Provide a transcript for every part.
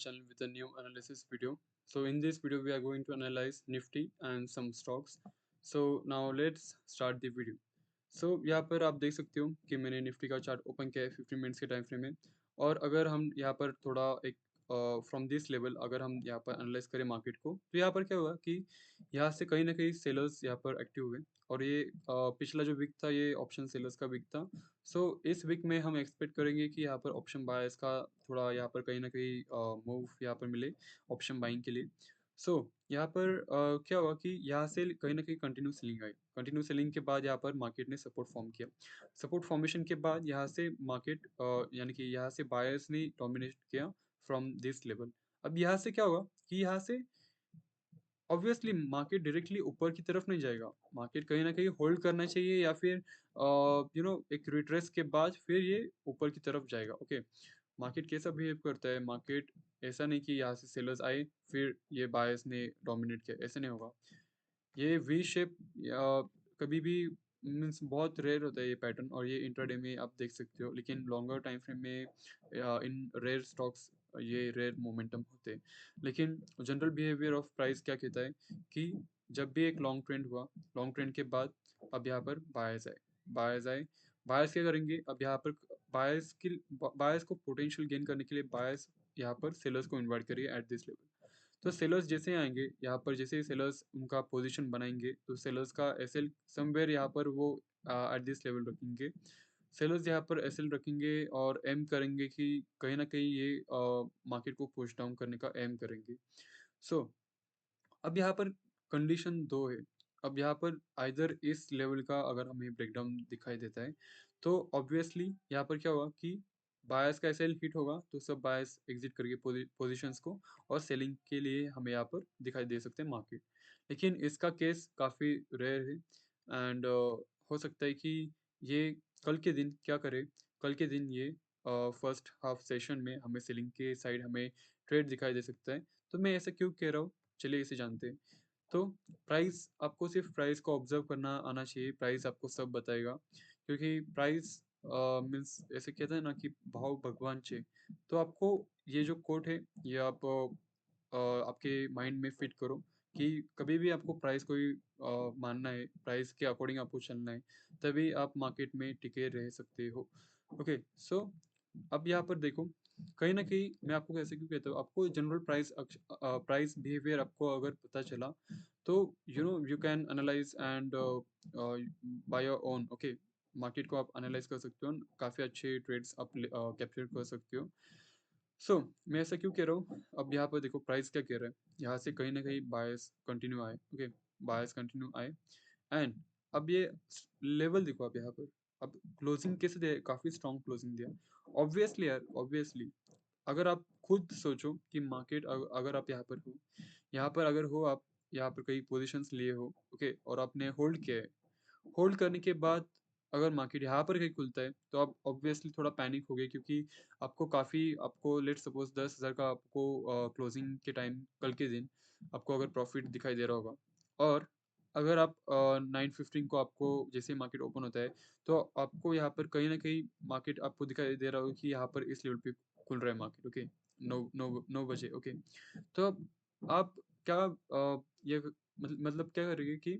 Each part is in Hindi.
channel with a new analysis video. So in this video we are going to analyze Nifty and some stocks. So now let's start the video. So यहाँ पर आप देख सकते हो कि मैंने निफ्टी का चार्ट ओपन किया है 15 मिनट्स के टाइम फ्रेम में। और अगर हम यहाँ पर थोड़ा एक फ्रॉम दिस लेवल अगर हम यहाँ पर एनालाइज करें मार्केट को, तो यहाँ पर क्या हुआ कि यहाँ से कहीं ना कहीं सेलर्स यहाँ पर एक्टिव हुए। और ये पिछला जो वीक था ये ऑप्शन सेलर्स का वीक था। सो इस वीक में हम एक्सपेक्ट करेंगे कि यहाँ पर ऑप्शन बायर्स का थोड़ा यहाँ पर कहीं ना कहीं मूव यहाँ पर मिले ऑप्शन बाइंग के लिए। सो यहाँ पर क्या हुआ कि यहाँ से कहीं ना कहीं कंटिन्यू सेलिंग आई। कंटिन्यू सेलिंग के बाद यहाँ पर मार्केट ने सपोर्ट फॉर्म किया। सपोर्ट फॉर्मेशन के बाद यहाँ से मार्केट यानी कि यहाँ से बायर्स ने डोमिनेट किया फ्रॉम दिस लेवल। अब यहाँ से क्या होगा कि यहाँ से ऑब्वियसली मार्केट डायरेक्टली ऊपर की तरफ नहीं जाएगा। मार्केट कहीं ना कहीं होल्ड करना चाहिए या फिर एक रिट्रेस के बाद फिर ये ऊपर की तरफ जाएगा। ओके, मार्केट कैसा बिहेव करता है? मार्केट ऐसा नहीं कि यहाँ से सेलर्स आए फिर ये बायर्स ने डोमिनेट किया, ऐसे नहीं होगा। ये वी शेप कभी भी मीन्स बहुत रेयर होता है ये पैटर्न, और ये इंट्राडे में आप देख सकते हो, लेकिन लॉन्गर टाइम फ्रेम में इन रेयर स्टॉक्स ये रेयर मोमेंटम होते हैं। लेकिन जनरल बिहेवियर ऑफ प्राइस क्या कहता है कि जब भी एक लॉन्ग ट्रेंड हुआ, लॉन्ग ट्रेंड के बाद अब यहाँ पर बायर्स आए। बायर्स आए, बायर्स क्या करेंगे? अब यहाँ पर बायर्स को पोटेंशियल गेन करने के लिए बायर्स यहाँ पर सेलर्स को इन्वाइट करिए एट दिस लेवल। तो सेलर्स जैसे आएंगे यहाँ पर, जैसे ही सेलर्स उनका पोजीशन बनाएंगे तो सेलर्स का एसएल समवेयर यहाँ पर वो एट दिस लेवल रखेंगे। सेलर्स यहाँ पर एसएल रखेंगे और एम करेंगे कि कहीं ना कहीं ये मार्केट को पुश डाउन करने का एम करेंगे। सो अब यहाँ पर कंडीशन दो है। अब यहाँ पर आइदर इस लेवल का अगर हमें ब्रेकडाउन दिखाई देता है तो ऑब्वियसली यहाँ पर क्या होगा कि बायर्स का एसएल हिट होगा तो सब बायर्स एग्जिट करके पोजीशंस को और सेलिंग के लिए हमें यहाँ पर दिखाई दे सकते हैं मार्केट। लेकिन इसका केस काफ़ी रेयर है। एंड हो सकता है कि ये कल के दिन क्या करे। कल के दिन ये फर्स्ट हाफ सेशन में हमें सेलिंग के साइड हमें ट्रेड दिखाई दे सकता है। तो मैं ऐसा क्यों कह रहा हूँ, चलिए इसे जानते हैं। तो प्राइस, आपको सिर्फ प्राइस को ऑब्जर्व करना आना चाहिए, प्राइस आपको सब बताएगा। क्योंकि प्राइस मीन्स ऐसे कहते हैं ना कि भाव भगवान चे। तो आपको ये जो कोट है ये आप आपके माइंड में फिट करो कि कभी भी आपको प्राइस कोई मानना है, प्राइस के अकॉर्डिंग आपको चलना है, तभी आप मार्केट में टिके रह सकते हो। ओके, सो अब यहाँ पर देखो, कहीं ना कहीं मैं आपको कैसे क्यों कहता हूँ, आपको जनरल प्राइस बिहेवियर आपको अगर पता चला तो you can analyse and by your own. Okay, market को आप एनालाइज कर सकते हो, काफ़ी अच्छे ट्रेड्स आप कैप्चर कर सकते हो। सो मैं ऐसा क्यों कह रहा हूँ, अब यहाँ पर देखो प्राइस क्या कह रहा है। यहाँ से कहीं ना कहीं बायस कंटिन्यू आए। ओके, बायस कंटिन्यू आए एंड अब ये लेवल देखो। अब यहाँ पर अब क्लोजिंग कैसे दिया? काफ़ी स्ट्रॉन्ग क्लोजिंग दिया। ऑब्वियसली यार, ऑब्वियसली अगर आप खुद सोचो कि मार्केट अगर आप यहाँ पर हो, यहाँ पर अगर हो आप, यहाँ पर कई पोजीशंस लिए हो, ओके, और आपने होल्ड किया है। होल्ड करने के बाद अगर मार्केट यहाँ पर कहीं खुलता है तो आप ऑब्वियसली थोड़ा पैनिक हो गए, क्योंकि आपको लेट सपोज 10,000 का आपको क्लोजिंग के टाइम कल के दिन आपको अगर प्रॉफिट दिखाई दे रहा होगा, और अगर आप 9:15 को आपको जैसे मार्केट ओपन होता है तो आपको यहाँ पर कहीं ना कहीं मार्केट आपको दिखाई दे रहा होगा कि यहाँ पर इस लेवल पे खुल रहा है मार्केट। ओके, 9 बजे। ओके, तो अब आप क्या ये मतलब क्या करेंगे कि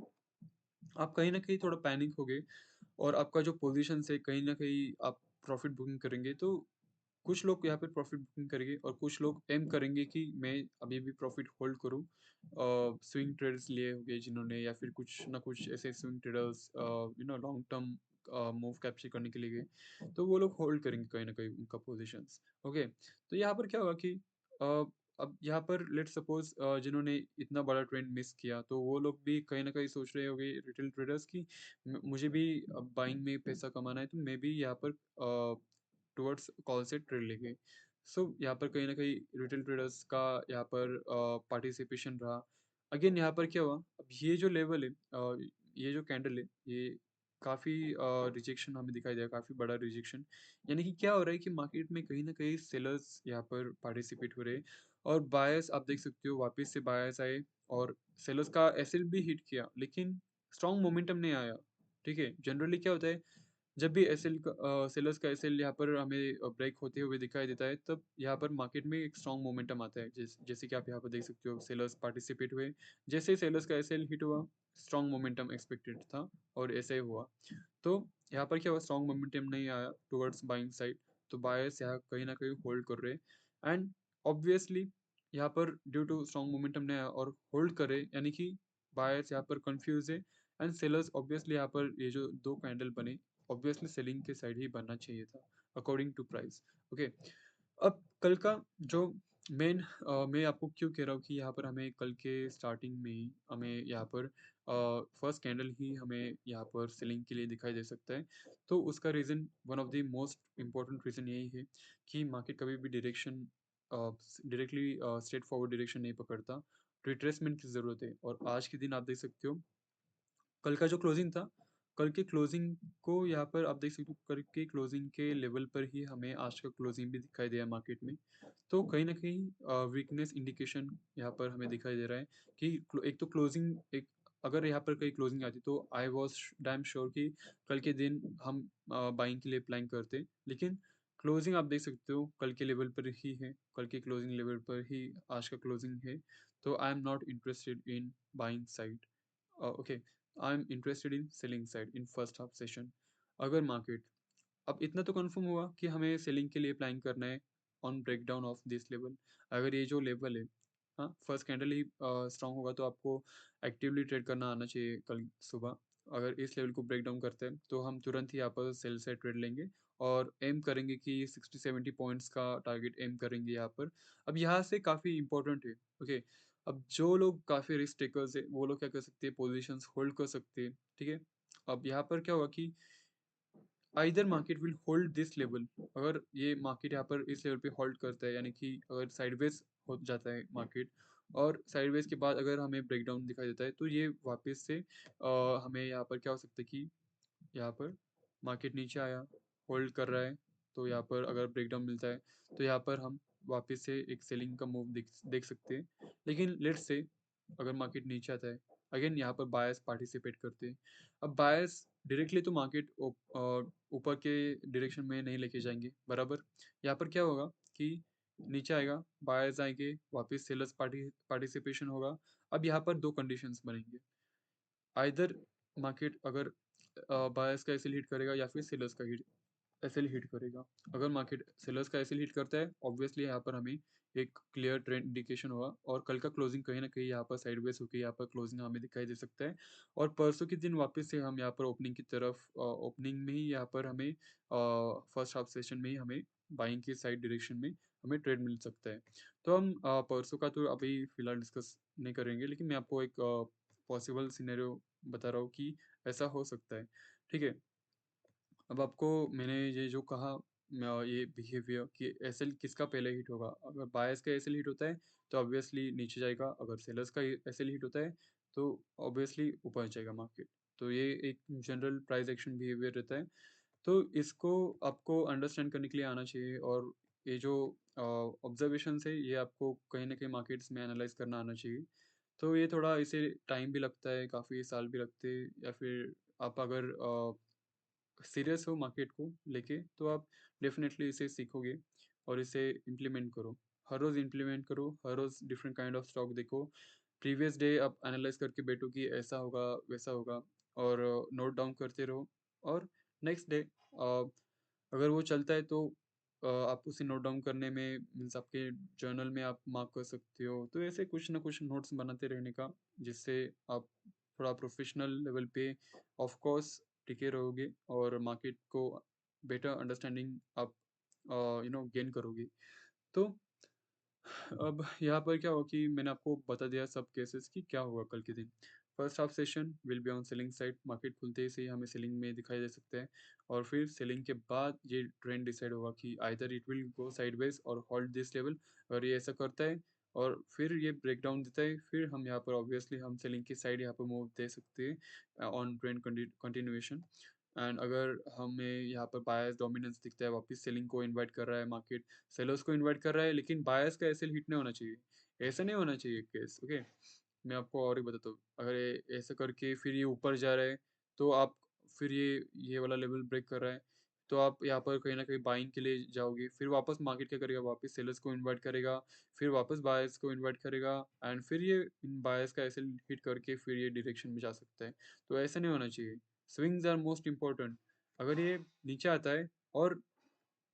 आप कहीं ना कहीं थोड़ा पैनिक हो गए, और आपका जो पोजीशन है कहीं ना कहीं आप प्रॉफिट बुकिंग करेंगे। तो कुछ लोग यहाँ पे प्रॉफिट बुकिंग करेंगे और कुछ लोग एम करेंगे कि मैं अभी भी प्रॉफिट होल्ड करूँ। स्विंग ट्रेडर्स लिए होंगे जिन्होंने, या फिर कुछ ना कुछ ऐसे swing traders long term move capture करने के लिए गए, तो वो लोग होल्ड करेंगे कहीं ना कहीं उनका पोजीशंस। ओके, तो यहाँ पर क्या होगा कि अ, अब यहाँ पर लेट सपोज जिन्होंने इतना बड़ा ट्रेंड मिस किया तो वो लोग भी कहीं ना कहीं सोच रहे होंगे, रिटेल ट्रेडर्स की मुझे भी बाइंग में पैसा कमाना है, तो मैं भी यहाँ पर टुवर्ड्स कॉल से ट्रेड लेंगे। सो यहाँ पर कहीं ना कहीं रिटेल ट्रेडर्स का यहाँ पर पार्टिसिपेशन रहा। अगेन यहाँ पर क्या हुआ, अब ये जो लेवल है, ये जो कैंडल है, ये काफ़ी रिजेक्शन हमें दिखाई दिया, काफ़ी बड़ा रिजेक्शन। यानी कि क्या हो रहा है कि मार्केट में कहीं ना कहीं सेलर्स यहाँ पर पार्टिसिपेट हो रहे हैं, और बायर्स आप देख सकते हो वापस से बायर्स आए, और सेलर्स का एसएल भी हिट किया, लेकिन स्ट्रॉन्ग मोमेंटम नहीं आया। ठीक है, जनरली क्या होता है, जब भी एसएल का सेलर्स का एसएल यहाँ पर हमें ब्रेक होते हुए दिखाई देता है, तब यहाँ पर मार्केट में एक स्ट्रॉन्ग मोमेंटम आता है। जैसे कि आप यहाँ पर देख सकते हो, सेलर्स पार्टिसिपेट हुए। जैसे ही सेलर्स का एसएल हिट हुआ, स्ट्रॉन्ग मोमेंटम एक्सपेक्टेड था और ऐसे ही हुआ। तो यहाँ पर क्या हुआ, स्ट्रॉन्ग मोमेंटम नहीं आया टुवर्ड्स बाइंग साइड, तो बायर्स यहाँ कहीं ना कहीं होल्ड कर रहे हैं। एंड ऑब्वियसली यहाँ पर ड्यू टू स्ट्रॉन्ग मोमेंटम नहीं आया और होल्ड करे, यानी कि बायर्स यहाँ पर कंफ्यूज है। एंड सेलर्स ऑब्वियसली यहाँ पर ये जो दो कैंडल बने, ऑब्वियसली सेलिंग के साइड ही बनना चाहिए था अकॉर्डिंग टू प्राइस। ओके, अब कल का जो मेन, मैं आपको क्यों कह रहा हूँ कि यहाँ पर हमें कल के स्टार्टिंग में ही हमें यहाँ पर फर्स्ट कैंडल ही हमें यहाँ पर सेलिंग के लिए दिखाई दे सकता है। तो उसका reason, one of the most important reason यही है कि मार्केट कभी भी direction directly straight forward direction नहीं पकड़ता, रिट्रेसमेंट की ज़रूरत है। और आज के दिन आप देख सकते हो, कल का जो क्लोजिंग था, कल के क्लोजिंग को यहाँ पर आप देख सकते हो, कल के क्लोजिंग के लेवल पर ही हमें आज का क्लोजिंग भी दिखाई दिया मार्केट में। तो कहीं ना कहीं वीकनेस इंडिकेशन यहाँ पर हमें दिखाई दे रहा है कि एक तो क्लोजिंग, एक अगर यहाँ पर कहीं क्लोजिंग आती तो आई वॉज डैम श्योर कि कल के दिन हम बाइंग के लिए प्लान करते। लेकिन क्लोजिंग आप देख सकते हो कल के लेवल पर ही है, कल के क्लोजिंग लेवल पर ही आज का क्लोजिंग है। तो I am not interested in buying side. Okay, I am interested in selling side in first half session. अगर मार्केट, अब इतना तो कंफर्म हुआ कि हमें सेलिंग के लिए प्लान करना है on breakdown of this level. अगर ये जो लेवल है, हाँ, फर्स्ट कैंडल ही स्ट्रांग होगा तो आपको एक्टिवली ट्रेड करना आना चाहिए कल सुबह। अगर इस लेवल को ब्रेक डाउन करते हैं तो हम तुरंत ही यहाँ पर सेल से ट्रेड लेंगे और एम करेंगे कि 60-70 पॉइंट्स का टारगेट एम करेंगे यहाँ पर। अब यहाँ से काफ़ी इंपॉर्टेंट है। ओके, अब जो लोग काफ़ी रिस्क टेकर्स है वो लोग क्या कर सकते हैं, पोजिशंस होल्ड कर सकते हैं। ठीक है, अब यहाँ पर क्या होगा कि either market will hold this level, अगर ये मार्केट यहाँ पर इस लेवल पे होल्ड करता है, यानी कि अगर साइडवेज हो जाता है मार्केट और साइडवेज के बाद अगर हमें ब्रेकडाउन दिखाई देता है, तो ये वापस से हमें यहाँ पर क्या हो सकता है कि यहाँ पर मार्केट नीचे आया, होल्ड कर रहा है, तो यहाँ पर अगर ब्रेकडाउन मिलता है तो यहाँ पर हम वापस से एक सेलिंग का मूव देख देख सकते हैं। लेकिन लेट्स से अगर मार्केट नीचे आता है, अगेन यहाँ पर बायर्स पार्टिसिपेट करते हैं। अब बायर्स डायरेक्टली तो मार्केट ऊपर के डायरेक्शन में नहीं लेके जाएंगे बराबर। यहाँ पर क्या होगा कि नीचे आएगा, बायर्स आएंगे, वापस सेलर्स पार्टिसिपेशन होगा। अब यहाँ पर दो कंडीशंस बनेंगे, आइदर मार्केट अगर बायर्स का एसएल हिट करेगा या फिर सेलर्स का हिट एसएल हिट करेगा। अगर मार्केट सेलर्स का एसएल हिट करता है, ऑब्वियसली यहाँ पर हमें एक क्लियर ट्रेंड इंडिकेशन होगा और कल का क्लोजिंग कहीं ना कहीं यहाँ पर साइडवेज होकर यहाँ पर क्लोजिंग हमें दिखाई दे सकता है। और परसों के दिन वापस से हम यहाँ पर ओपनिंग की तरफ, ओपनिंग में ही यहाँ पर हमें फर्स्ट हाफ सेशन में ही हमें बाइंग की साइड डायरेक्शन में हमें ट्रेड मिल सकता है। तो हम परसों का तो अभी फिलहाल डिस्कस नहीं करेंगे, लेकिन मैं आपको एक पॉसिबल सिनेरियो बता रहा हूँ कि ऐसा हो सकता है। ठीक है, अब आपको मैंने ये जो कहा, ये बिहेवियर कि एसएल किसका पहले हिट होगा, अगर बायर्स का एसएल हिट होता है तो ऑब्वियसली नीचे जाएगा, अगर सेलर्स का एसएल हिट होता है तो ऑब्वियसली ऊपर जाएगा मार्केट। तो ये एक जनरल प्राइस एक्शन बिहेवियर रहता है। तो इसको आपको अंडरस्टैंड करने के लिए आना चाहिए, और ये जो ऑब्जर्वेशन है ये आपको कहीं ना कहीं मार्केट्स में एनालाइज करना आना चाहिए। तो ये थोड़ा, इसे टाइम भी लगता है, काफ़ी साल भी लगते हैं, या फिर आप अगर सीरियस हो मार्केट को लेके तो आप डेफिनेटली इसे सीखोगे और इसे इम्प्लीमेंट करो। हर रोज़ इम्प्लीमेंट करो, हर रोज़ डिफरेंट काइंड ऑफ स्टॉक देखो। प्रीवियस डे आप एनालाइज करके बैठो कि ऐसा होगा वैसा होगा, और नोट डाउन करते रहो। और नेक्स्ट डे अगर वो चलता है तो आप उसे नोट डाउन करने में मीन्स आपके जर्नल में आप मार्क कर सकते हो। तो ऐसे कुछ ना कुछ नोट्स बनाते रहने का, जिससे आप थोड़ा प्रोफेशनल लेवल पे ऑफ कोर्स टिके रहोगे और मार्केट को बेटर अंडरस्टैंडिंग आप गेन करोगे। तो अब यहाँ पर क्या हुआ कि मैंने आपको बता दिया सब केसेस कि क्या होगा कल के दिन। First half session will be on selling side, market खुलते ही से ही हमें सेलिंग में दिखाई दे सकते हैं। और फिर सेलिंग के बाद ये ट्रेंड डिसाइड होगा कि either it will go sideways और होल्ड दिस लेवल। अगर ये ऐसा करता है और फिर ये ब्रेक डाउन देता है, फिर हम यहाँ पर ऑब्वियसली हम सेलिंग की साइड यहाँ पर मूव दे सकते हैं ऑन ट्रेंड कंटिन्यूएशन। एंड अगर हमें यहाँ पर बायर्स डोमिनेंस दिखता है, वापस सेलिंग को इनवाइट कर रहा है मार्केट, सेलर्स को इनवाइट कर रहा है, लेकिन बायर्स का ऐसे हिट नहीं होना चाहिए, ऐसा नहीं होना चाहिए केस। ओके, मैं आपको और ही बताता हूँ, अगर ऐसा करके फिर ये ऊपर जा रहा है तो आप फिर ये वाला लेवल ब्रेक कर रहा है, तो आप यहाँ पर कहीं न कहीं बाइंग के लिए जाओगे, फिर वापस मार्केट क्या करेगा, वापस सेलर्स को इनवाइट करेगा, फिर वापस बायर्स को इनवाइट करेगा एंड फिर ये इन बायर्स का ऐसे हिट करके फिर ये डायरेक्शन में जा सकता है। तो ऐसा नहीं होना चाहिए। Swings are most important. अगर ये नीचे आता है और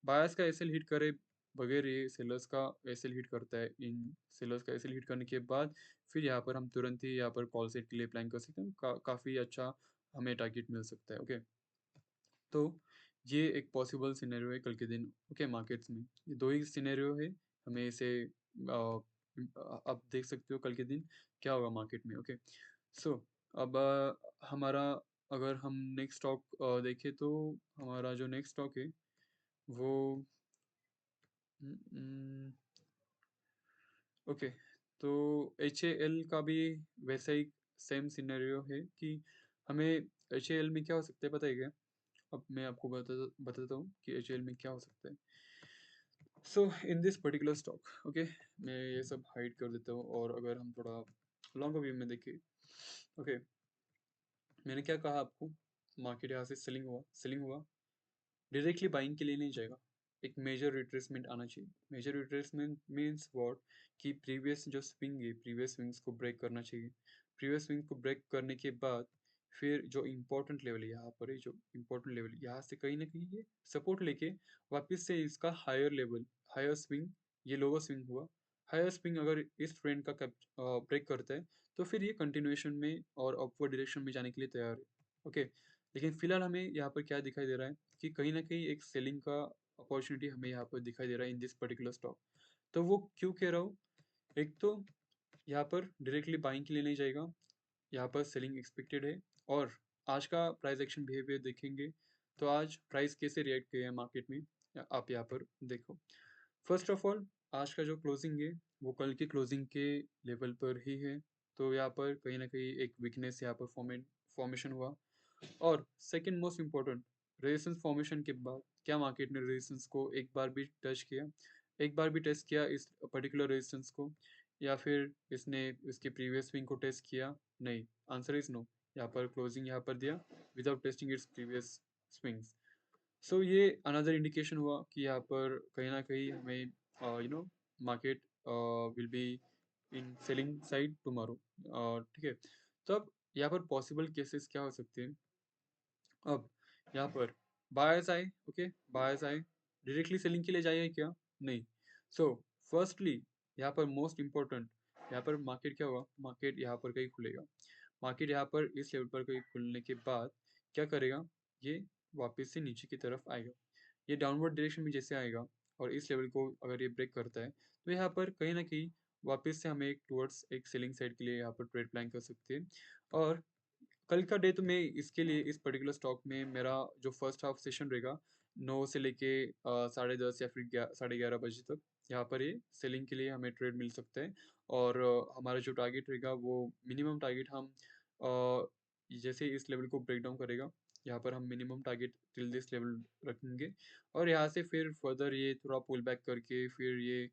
बायर्स का एसएल हिट करे बगैर ये सेलर्स का एसएल हिट करता है, इन सेलर्स का एसएल हिट करने के बाद फिर यहाँ पर हम तुरंत ही यहाँ पर कॉल सेट के लिए प्लान कर सकते हैं। काफ़ी अच्छा हमें टारगेट मिल सकता है। ओके, तो ये एक पॉसिबल सिनेरियो है कल के दिन। ओके, मार्केट्स में ये दो ही सिनेरियो है। हमें इसे आप देख सकते हो कल के दिन क्या होगा मार्केट में। ओके, सो अब हमारा अगर हम नेक्स्ट स्टॉक देखें तो हमारा जो नेक्स्ट स्टॉक है वो ओके, तो एच का भी वैसा ही सेम सिनेरियो है कि हमें एच में क्या हो सकता है पता है क्या? अब मैं आपको बताता हूँ कि एच में क्या हो सकता है। So in this particular stock, okay, मैं ये सब हाइड कर देता हूँ और अगर हम थोड़ा लॉन्ग व्यू में देखें, ओके, मैंने क्या कहा आपको, मार्केट यहाँ से सेलिंग हुआ, डायरेक्टली बाइंग के लिए नहीं जाएगा। एक मेजर रिट्रेसमेंट आना चाहिए। मेजर रिट्रेसमेंट मीन्स व्हाट, कि प्रीवियस जो स्विंग है प्रीवियस स्विंग्स को ब्रेक करना चाहिए। प्रीवियस स्विंग को ब्रेक करने के बाद फिर जो इम्पोर्टेंट लेवल है यहाँ पर है, जो इम्पोर्टेंट लेवल यहाँ से कहीं ना कहीं ये सपोर्ट लेके वापस से इसका हायर लेवल, हायर स्विंग, ये लोअर स्विंग हुआ, हायर स्विंग अगर इस ट्रेंड का ब्रेक करता है तो फिर ये कंटिन्यूएशन में और अपवर्ड डायरेक्शन में जाने के लिए तैयार है। ओके, लेकिन फिलहाल हमें यहाँ पर क्या दिखाई दे रहा है कि कहीं ना कहीं एक सेलिंग का अपॉर्चुनिटी हमें यहाँ पर दिखाई दे रहा है इन दिस पर्टिकुलर स्टॉक। तो वो क्यों कह रहा हूँ, एक तो यहाँ पर डायरेक्टली बाइंग के लिए नहीं जाएगा, यहाँ पर सेलिंग एक्सपेक्टेड है। और आज का प्राइस एक्शन बिहेवियर देखेंगे तो आज प्राइस कैसे रिएक्ट किए हैं मार्केट में, आप यहाँ पर देखो। फर्स्ट ऑफ ऑल, आज का जो क्लोजिंग है वो कल की क्लोजिंग के लेवल पर ही है, तो यहाँ पर कहीं ना कहीं एक वीकनेस यहाँ पर फॉर्मेशन हुआ। और second most important, resistance formation के बाद क्या मार्केट ने रेजिस्टेंस को एक बार भी टच किया, एक बार भी टेस्ट किया इस पर्टिकुलर रेजिस्टेंस को, या फिर इसने इसके प्रीवियस स्विंग को टेस्ट किया? नहीं, आंसर इज नो। यहाँ पर क्लोजिंग यहाँ पर दिया without testing its previous swings. So ये अनदर इंडिकेशन हुआ कि यहाँ पर कहीं ना कहीं हमें market will be in selling side tomorrow. ठीक है, तो अब यहाँ पर पॉसिबल केसेस क्या हो सकते हैं। अब यहाँ पर बायर्स आए, ओके, बायर्स आए, डायरेक्टली सेलिंग के लिए जाइए क्या? नहीं। सो फर्स्टली यहाँ पर मोस्ट इम्पोर्टेंट, यहाँ पर मार्केट क्या होगा, मार्केट यहाँ पर कहीं खुलेगा। मार्केट यहाँ पर इस लेवल पर कहीं खुलने के बाद क्या करेगा, ये वापस से नीचे की तरफ आएगा। ये डाउनवर्ड डायरेक्शन में जैसे आएगा और इस लेवल को अगर ये ब्रेक करता है तो यहाँ पर कहीं ना कहीं वापस से हमें एक टुवर्ड्स एक सेलिंग साइड के लिए यहाँ पर ट्रेड प्लान कर सकते हैं। और कल का डे तो मैं इसके लिए इस पर्टिकुलर स्टॉक में मेरा जो फर्स्ट हाफ सेशन रहेगा 9 से लेके 10:30 या फिर 11:30 बजे तक, यहाँ पर ये सेलिंग के लिए हमें ट्रेड मिल सकता है। और हमारा जो टारगेट रहेगा वो मिनिमम टारगेट हम जैसे ही इस लेवल को ब्रेक डाउन करेगा, यहाँ पर हम minimum target till this level रखेंगे। और यहाँ से फिर फर्दर ये थोड़ा पुल बैक करके फिर ये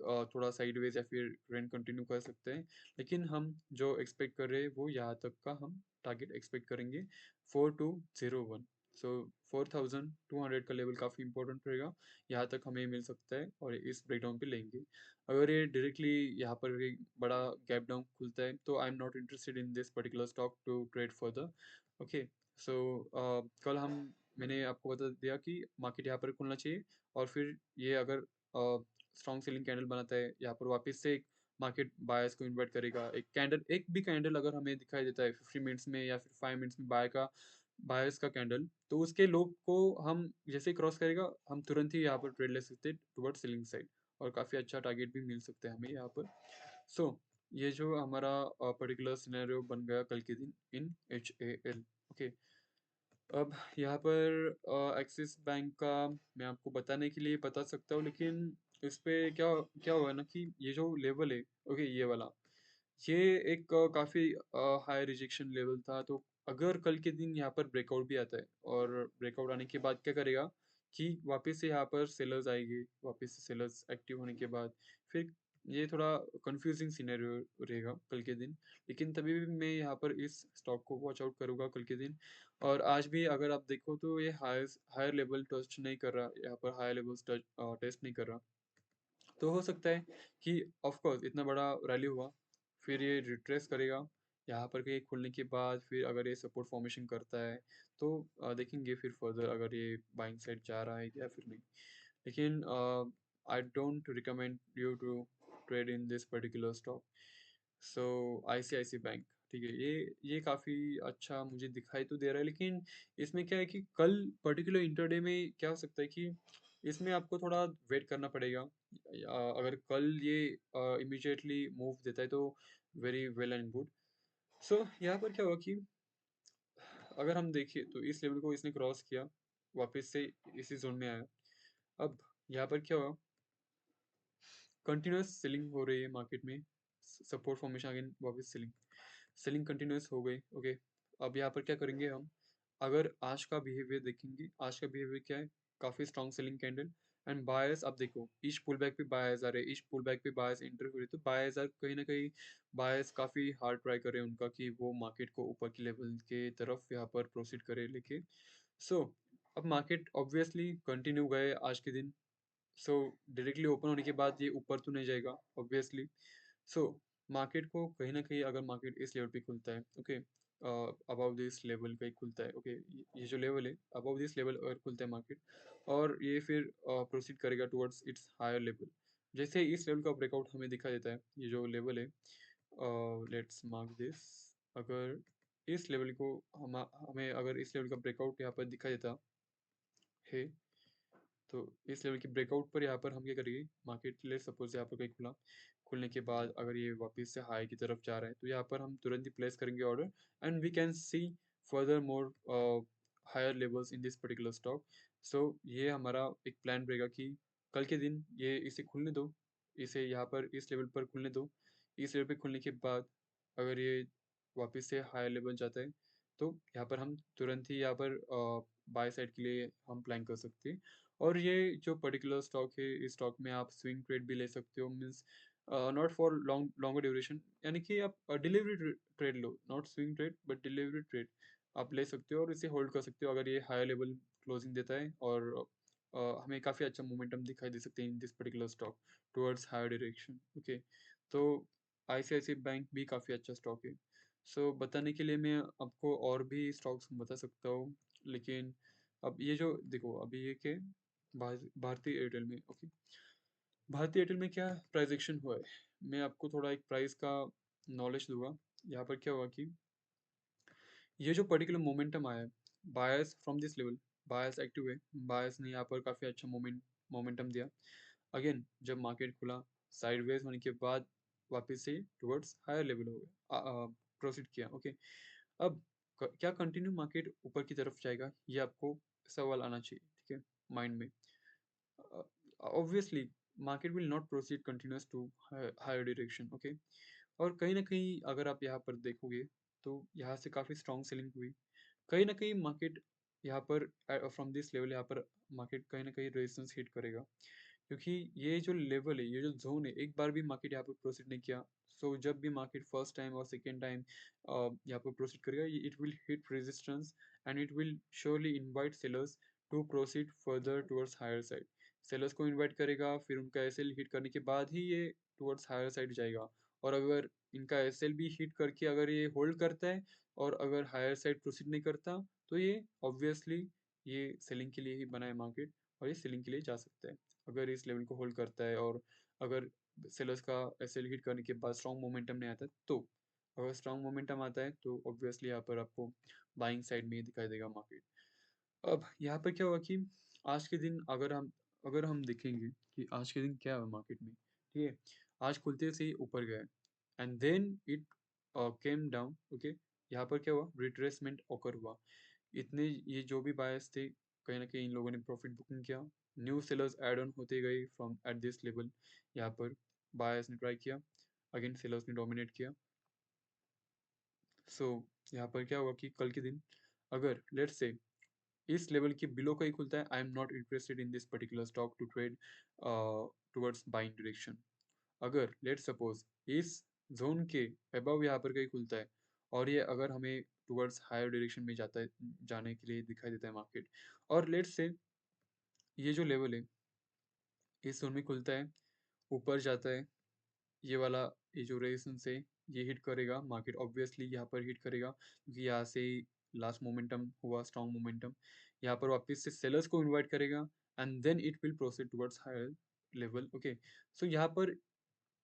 थोड़ा साइडवेज या फिर ट्रेंड कंटिन्यू कर सकते हैं। लेकिन हम जो एक्सपेक्ट कर रहे हैं वो यहाँ तक का हम टारगेट एक्सपेक्ट करेंगे, 4201। सो 4200 का लेवल काफ़ी इंपॉर्टेंट रहेगा, यहाँ तक हमें मिल सकता है और इस ब्रेकडाउन पे लेंगे। अगर ये डायरेक्टली यहाँ पर एक बड़ा गैप डाउन खुलता है तो I am not interested in this particular stock to trade further. Okay, so कल हम मैंने आपको बता दिया कि मार्केट यहाँ पर खुलना चाहिए और फिर ये अगर स्ट्रॉन्ग सेलिंग कैंडल बनाता है यहाँ पर वापस से मार्केट बायर्स को इन्वर्ट करेगा। एक कैंडल, एक भी कैंडल अगर हमें दिखाई देता है 50 मिनट्स में या फिर 5 मिनट्स में बायर्स का कैंडल, तो उसके लोग को हम जैसे ही क्रॉस करेगा हम तुरंत ही यहाँ पर ट्रेड ले सकते हैं टुवर्ड सेलिंग साइड और काफ़ी अच्छा टारगेट भी मिल सकता है हमें यहाँ पर। सो ये जो हमारा पर्टिकुलर सिनेरियो बन गया कल के दिन इन HAL। ओके, अब यहाँ पर एक्सिस बैंक का मैं आपको बताने के लिए बता सकता हूँ, लेकिन इस पे क्या क्या हुआ ना कि ये जो लेवल है, ओके, ये वाला, ये एक काफ़ी हाई रिजेक्शन लेवल था। तो अगर कल के दिन यहाँ पर ब्रेकआउट भी आता है और ब्रेकआउट आने के बाद क्या करेगा कि वापस से यहाँ पर सेलर्स आएंगे, वापस से सेलर्स एक्टिव होने के बाद फिर ये थोड़ा कंफ्यूजिंग सिनेरियो रहेगा कल के दिन, लेकिन तभी भी मैं यहाँ पर इस स्टॉक को वॉच आउट करूँगा कल के दिन। और आज भी अगर आप देखो तो ये हायर लेवल टच नहीं कर रहा, यहाँ पर हायर लेवल्स टेस्ट नहीं कर रहा। तो हो सकता है कि ऑफ कोर्स इतना बड़ा रैली हुआ, फिर ये रिट्रेस करेगा, यहाँ पर कहीं खुलने के बाद फिर अगर ये सपोर्ट फॉर्मेशन करता है तो देखेंगे फिर फर्दर अगर ये बाइंग साइड जा रहा है या फिर नहीं। लेकिन I don't recommend you to trade in this particular stock. So ICICI bank, ठीक है, ये काफ़ी अच्छा मुझे दिखाई तो दे रहा है, लेकिन इसमें क्या है कि कल पर्टिकुलर इंटरडे में क्या हो सकता है कि इसमें आपको थोड़ा वेट करना पड़ेगा। अगर कल ये इमीडिएटली मूव देता है तो वेरी वेल एंड गुड। सो यहाँ पर क्या हुआ कि अगर हम देखें तो इस लेवल को इसने क्रॉस किया, वापस से इसी जोन में आया। अब यहाँ पर क्या हुआ, कंटिन्यूस सेलिंग हो रही है मार्केट में, सपोर्ट फॉर्मेशन अगेन वापस सेलिंग, सेलिंग कंटिन्यूस हो गई। ओके, अब यहाँ पर क्या करेंगे हम, अगर आज का बिहेवियर देखेंगे, आज का बिहेवियर क्या है, काफ़ी strong selling candle and buyers. आप देखो ईच पुल बैक पे बायर्स आ रहे हैं, ईच पुल बैक पे बायर्स एंटर हो रहे हैं, तो बायर्स आर कहीं ना कहीं, बायर्स काफ़ी हार्ड ट्राई कर रहे हैं उनका कि वो मार्केट को ऊपर की लेवल के तरफ यहाँ पर प्रोसीड करे लेके। सो अब मार्केट ऑब्वियसली कंटिन्यू गए आज के दिन। सो डायरेक्टली ओपन होने के बाद ये ऊपर तो नहीं जाएगा ऑब्वियसली। सो मार्केट को कहीं ना कहीं अगर मार्केट इस लेवल पे खुलता है, ओके, अबव दिस लेवल पे खुलता है, ओके, ये जो लेवल है अबव दिस लेवल अगर खुलता है मार्केट, और ये फिर प्रोसीड करेगा टुवर्ड्स इट्स हायर लेवल, जैसे इस लेवल का ब्रेकआउट हमें दिखा देता है, ये जो लेवल है, लेट्स मार्क दिस, अगर इस लेवल को हमें अगर इस लेवल का ब्रेकआउट यहाँ पर दिखा देता है, तो इस लेवल की ब्रेकआउट पर यहाँ पर हम क्या करेंगे, मार्केट ले सपोज यहाँ पर कहीं खुला, खुलने के बाद अगर ये वापस से हाई की तरफ जा रहा है तो यहाँ पर हम तुरंत ही प्लेस करेंगे order, and we can see further more higher levels in this particular stock. So ये हमारा एक प्लान रहेगा कि कल के दिन ये इसे खुलने दो, इसे यहाँ पर इस लेवल पर खुलने दो, इस लेवल पे खुलने के बाद अगर ये वापस से हायर लेवल जाता है तो यहाँ पर हम तुरंत ही यहाँ पर बाय साइड के लिए हम प्लान कर सकते हैं। और ये जो पर्टिकुलर स्टॉक है, इस स्टॉक में आप स्विंग ट्रेड भी ले सकते हो, means not for longer duration, यानी कि आप delivery trade low, not swing trade but delivery trade आप ले सकते हो और इसे होल्ड कर सकते हो अगर ये हायर लेवल क्लोजिंग देता है, और हमें काफ़ी अच्छा मोमेंटम दिखाई दे सकते हैं in this particular stock towards higher direction. Okay, तो आईसीआईसीआई बैंक भी काफ़ी अच्छा स्टॉक है। सो बताने के लिए मैं आपको और भी स्टॉक्स बता सकता हूँ, लेकिन अब ये जो देखो अभी ये के भारतीय एयरटेल में, ओके, भारतीय एयरटेल में क्या प्राइस एक्शन हुआ है, मैं आपको थोड़ा एक प्राइस का नॉलेज दूंगा। यहाँ पर क्या हुआ कि ये जो पर्टिकुलर मोमेंटम आया है, buyers from this level, buyers active है, बायर्स ने यहाँ पर काफ़ी अच्छा मोमेंटम दिया। अगेन जब मार्केट खुला साइडवेज होने के बाद वापस से टुवर्ड्स हायर लेवल हो गया, प्रोसीड किया। ओके, अब क्या कंटिन्यू मार्केट ऊपर की तरफ जाएगा, ये आपको सवाल आना चाहिए, ठीक है, माइंड में। Obviously market will not proceed continuous to higher direction, okay. और कहीं ना कहीं अगर आप यहाँ पर देखोगे तो यहाँ से काफ़ी स्ट्रॉन्ग सेलिंग हुई, कहीं ना कहीं मार्केट यहाँ पर फ्रॉम दिस लेवल यहाँ पर मार्केट कहीं ना कहीं रेजिस्टेंस हिट करेगा, क्योंकि ये जो लेवल है, ये जो जोन है, एक बार भी मार्केट यहाँ पर प्रोसीड नहीं किया। सो जब भी मार्केट फर्स्ट टाइम और सेकेंड टाइम यहाँ पर प्रोसीड करेगा, it will hit resistance and it will surely invite sellers to proceed further towards higher side. Sellers को इनवाइट करेगा, फिर उनका एसएल हिट करने के बाद ही ये टुवर्ड्स हायर साइड जाएगा। और अगर इनका एसएल भी हिट करके अगर ये होल्ड करता है और अगर हायर साइड प्रोसीड नहीं करता, तो ये ऑब्वियसली ये सेलिंग के लिए ही बना है मार्केट, और ये सेलिंग के लिए जा सकता है। अगर इस लेवल को होल्ड करता है और अगर सेलर्स का एसएल हिट करने के बाद स्ट्रॉन्ग मोमेंटम नहीं आता, तो अगर स्ट्रॉन्ग मोमेंटम आता है तो ऑब्वियसली यहाँ पर आपको बाइंग साइड में ही दिखाई देगा मार्केट। अब यहाँ पर क्या हुआ कि आज के दिन अगर हम देखेंगे कि आज के दिन क्या हुआ मार्केट में, ठीक है, आज खुलते से ही ऊपर गया and then it came down. Okay, यहाँ पर क्या हुआ, रिट्रेसमेंट ओकर हुआ, इतने ये जो भी बायर्स थे कहीं ना कहीं इन लोगों ने प्रॉफिट बुकिंग किया, न्यू सेलर्स ऐड ऑन होते गए फ्रॉम एट दिस लेवल। यहाँ पर बायर्स ने ट्राई किया, अगेन सेलर्स ने डोमिनेट किया। सो यहाँ पर क्या हुआ कि कल के दिन अगर लेट्स से इस लेवल के बिलो का ही खुलता है, I am not interested in this particular stock to trade towards buying direction. अगर लेट सपोज इस जोन के अबव यहाँ पर कहीं खुलता है और ये अगर हमें टुवर्ड्स हायर डायरेक्शन में जाता है, जाने के लिए दिखाई देता है मार्केट, और लेट्स से ये जो लेवल है इस जोन में खुलता है, ऊपर जाता है, ये वाला ये जो रेजिस्टेंस है ये हिट करेगा, मार्केट ऑब्वियसली यहाँ पर हिट करेगा क्योंकि यहाँ से लास्ट मोमेंटम हुआ, स्ट्रॉन्ग मोमेंटम। यहाँ पर वापस से सेलर्स को इनवाइट करेगा and then it will proceed towards higher level. Okay, so यहाँ पर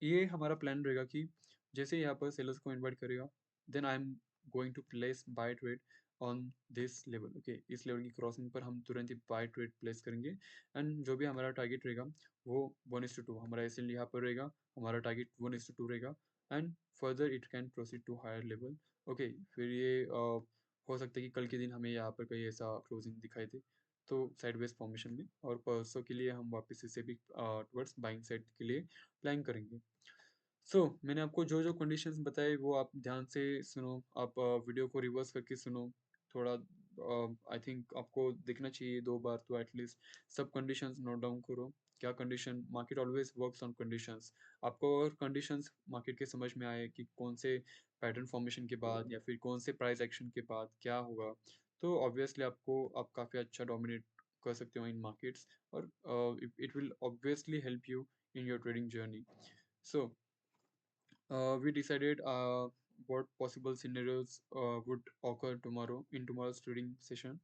ये हमारा प्लान रहेगा कि जैसे यहाँ पर सेलर्स को इनवाइट करेगा, then I am going to place buy trade on this level. Okay, इस लेवल की क्रॉसिंग पर हम तुरंत ही बाय ट्रेड प्लेस करेंगे एंड जो भी हमारा टारगेट रहेगा वो 1:2 हमारा एसएल यहाँ पर रहेगा, हमारा टारगेट 1:2 रहेगा and further it can proceed to higher level. Okay, फिर ये हो सकता है कि कल के दिन हमें यहाँ पर कहीं ऐसा क्लोजिंग दिखाई दे तो साइडवेज फॉर्मेशन में, और परसों के लिए हम वापस इसे भी टुवर्ड्स बाइंग साइड के लिए प्लान करेंगे। मैंने आपको जो जो कंडीशंस बताए वो आप ध्यान से सुनो, आप वीडियो को रिवर्स करके सुनो थोड़ा। आई थिंक आपको देखना चाहिए 2 बार तो एटलीस्ट, सब कंडीशंस नोट डाउन करो। क्या condition, market always works on conditions. आपको अगर कंडीशंस मार्केट के समझ में आए कि कौन से पैटर्न फॉर्मेशन के बाद या फिर कौन से प्राइस एक्शन के बाद क्या होगा, तो ऑब्वियसली आपको आप काफ़ी अच्छा डोमिनेट कर सकते हो इन मार्केट्स, और it will obviously help you in your trading journey. So we decided what possible scenarios would occur tomorrow in tomorrow's trading session.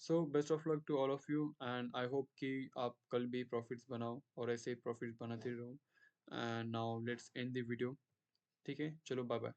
So best of luck to all of you and I hope कि आप कल भी profits बनाओ और ऐसे profits बनाते रहो। And now let's end the video. ठीक है, चलो बाय बाय।